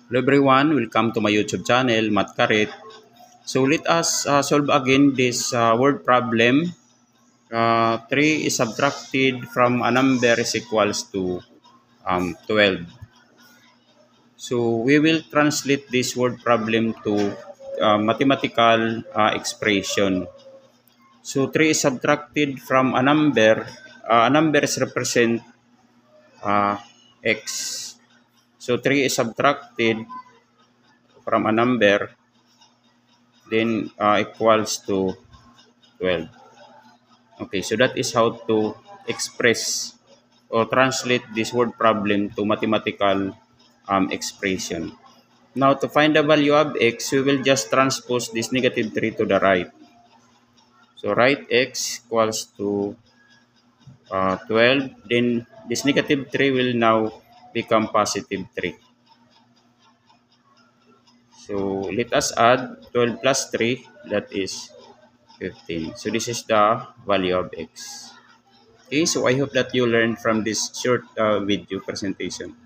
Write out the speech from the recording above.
Hello everyone, welcome to my YouTube channel, Matt Karit. So let us solve again this word problem. 3 is subtracted from a number is equals to 12. So we will translate this word problem to mathematical expression. So 3 is subtracted from a number is represent uh, x. So 3 is subtracted from a number then equals to 12. Okay, so that is how to express or translate this word problem to mathematical expression. Now, to find the value of x, we will just transpose this negative 3 to the right. So, write x equals to 12. Then, this negative 3 will now become positive 3. So, let us add 12 plus 3, that is 15. So, this is the value of x. Okay, so I hope that you learned from this short video presentation.